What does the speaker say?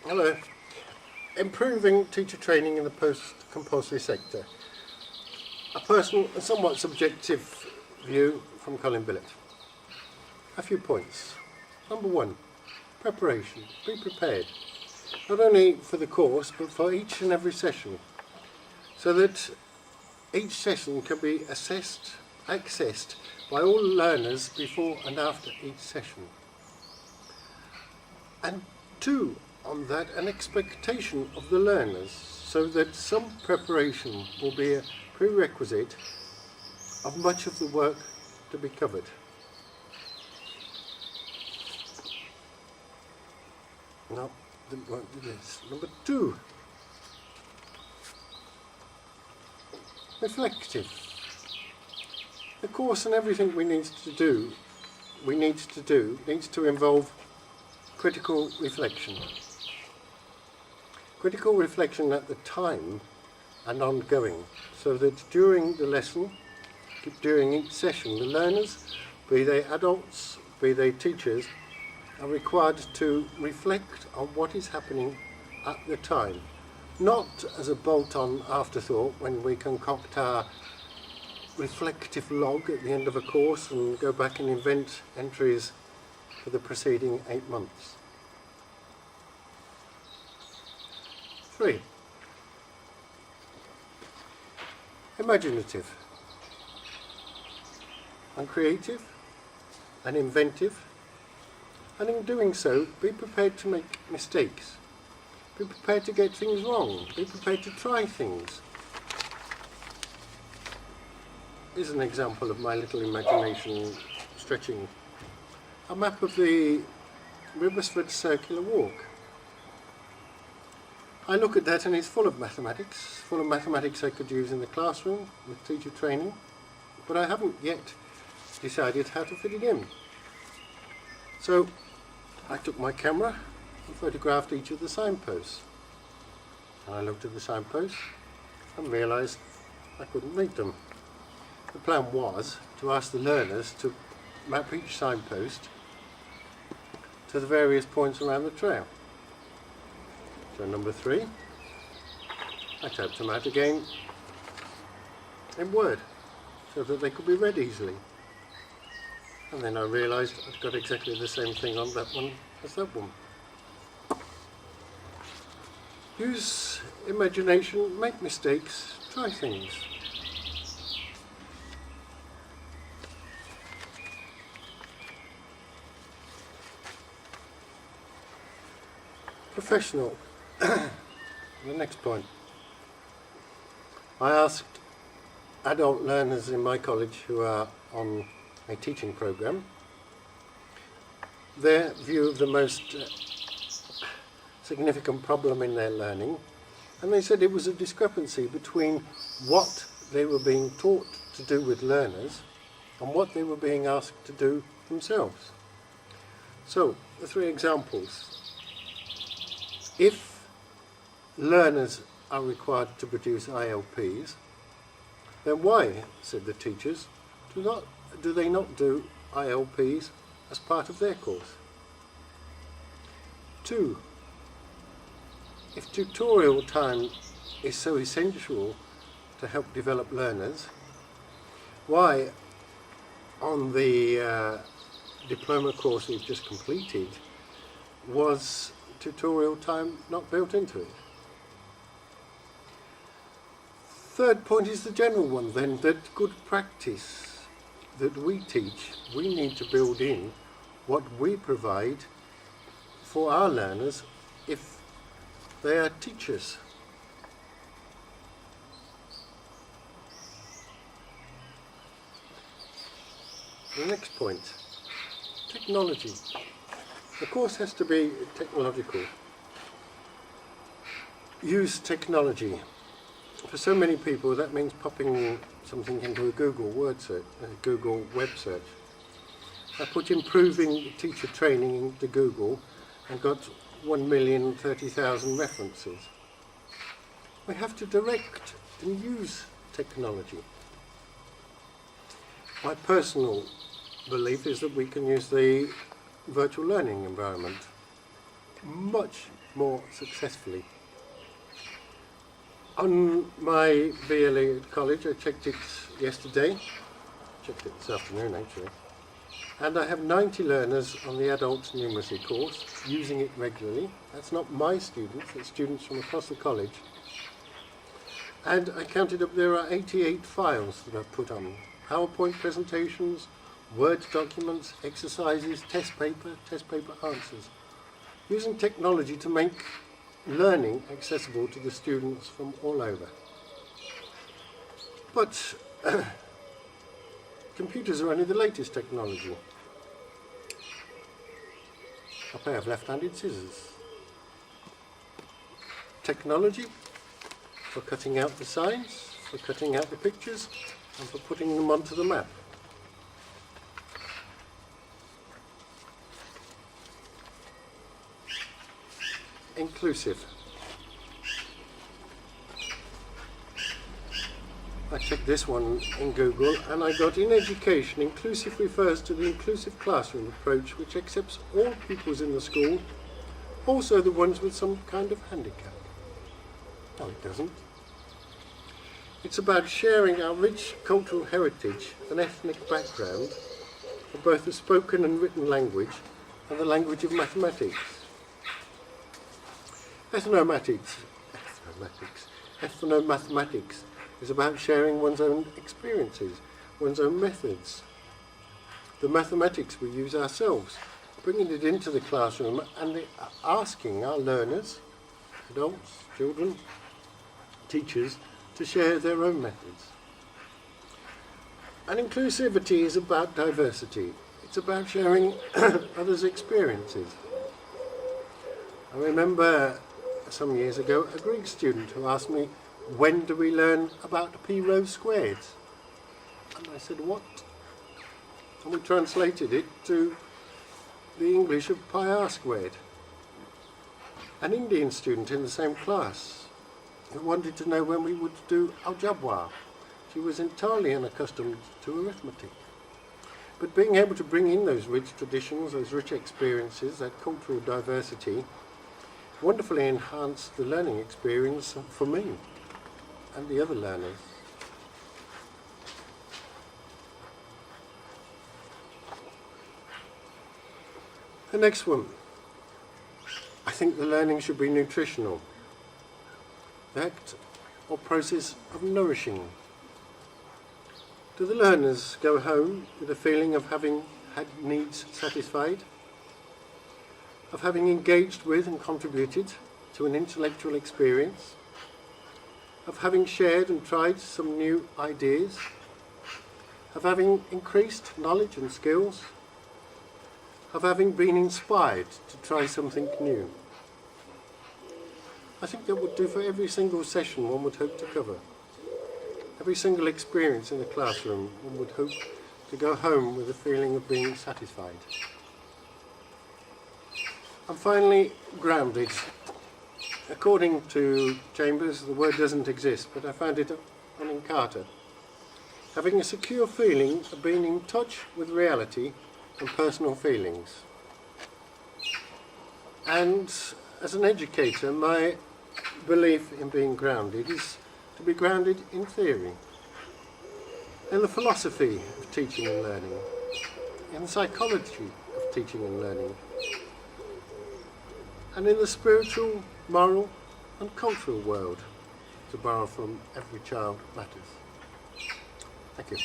Hello. Improving teacher training in the post-compulsory sector. A personal and somewhat subjective view from Colin Billett. A few points. Number one, preparation. Be prepared. Not only for the course, but for each and every session, so that each session can be accessed by all learners before and after each session. And two, on that, an expectation of the learners, so that some preparation will be a prerequisite of much of the work to be covered. No, didn't want to do this. Number two, reflective. The course and everything we need to do needs to involve critical reflection. Critical reflection at the time and ongoing, so that during the lesson, during each session, the learners, be they adults, be they teachers, are required to reflect on what is happening at the time, not as a bolt-on afterthought when we concoct our reflective log at the end of a course and go back and invent entries for the preceding 8 months. 3. Imaginative and creative and inventive, and in doing so, be prepared to make mistakes. Be prepared to get things wrong. Be prepared to try things. Here's an example of my little imagination stretching. A map of the Riversford Circular Walk. I look at that and it's full of mathematics I could use in the classroom with teacher training, but I haven't yet decided how to fit it in. So I took my camera and photographed each of the signposts. And I looked at the signposts and realised I couldn't read them. The plan was to ask the learners to map each signpost to the various points around the trail. So number 3, I typed them out again in Word so that they could be read easily. And then I realised I'd got exactly the same thing on that one as that one. Use imagination, make mistakes, try things. Professional. The next point. I asked adult learners in my college who are on a teaching program their view of the most significant problem in their learning, and they said it was a discrepancy between what they were being taught to do with learners and what they were being asked to do themselves. So, the 3 examples. If learners are required to produce ILPs, then why, said the teachers, do they not do ILPs as part of their course? 2. If tutorial time is so essential to help develop learners, why on the diploma course we've just completed was tutorial time not built into it? 3rd point is the general one then, that good practice that we teach, we need to build in what we provide for our learners if they are teachers. The next point, technology. The course has to be technological. Use technology. For so many people that means popping something into a Google word search, a Google web search. I put improving teacher training into Google and got 1,030,000 references. We have to direct and use technology. My personal belief is that we can use the virtual learning environment much more successfully. On my VLE at college, I checked it yesterday, checked it this afternoon actually, and I have 90 learners on the adults numeracy course using it regularly. That's not my students, it's students from across the college. And I counted up, there are 88 files that I've put on. PowerPoint presentations, Word documents, exercises, test paper answers. Using technology to make learning accessible to the students from all over. But computers are only the latest technology. A pair of left-handed scissors. Technology for cutting out the signs, for cutting out the pictures, and for putting them onto the map. Inclusive. I checked this one in Google and I got, in education, inclusive refers to the inclusive classroom approach which accepts all pupils in the school, also the ones with some kind of handicap. No, it doesn't. It's about sharing our rich cultural heritage and ethnic background for both the spoken and written language and the language of mathematics. Ethnomathematics is about sharing one's own experiences, one's own methods. The mathematics we use ourselves, bringing it into the classroom and asking our learners, adults, children, teachers, to share their own methods. And inclusivity is about diversity. It's about sharing others' experiences. I remember some years ago a Greek student who asked me, when do we learn about p rho squared? And I said, what? And we translated it to the English of pi r squared. An Indian student in the same class who wanted to know when we would do algebra. She was entirely unaccustomed to arithmetic. But being able to bring in those rich traditions, those rich experiences, that cultural diversity, wonderfully enhanced the learning experience for me and the other learners. The next one. I think the learning should be nutritional. The act or process of nourishing. Do the learners go home with a feeling of having had needs satisfied? Of having engaged with and contributed to an intellectual experience? Of having shared and tried some new ideas? Of having increased knowledge and skills? Of having been inspired to try something new? I think that would do for every single session one would hope to cover. Every single experience in the classroom one would hope to go home with a feeling of being satisfied. And finally, grounded. According to Chambers, the word doesn't exist, but I found it on Encarta. Having a secure feeling of being in touch with reality and personal feelings. And as an educator, my belief in being grounded is to be grounded in theory, in the philosophy of teaching and learning, in the psychology of teaching and learning, and in the spiritual, moral and cultural world, to borrow from Every Child Matters. Thank you.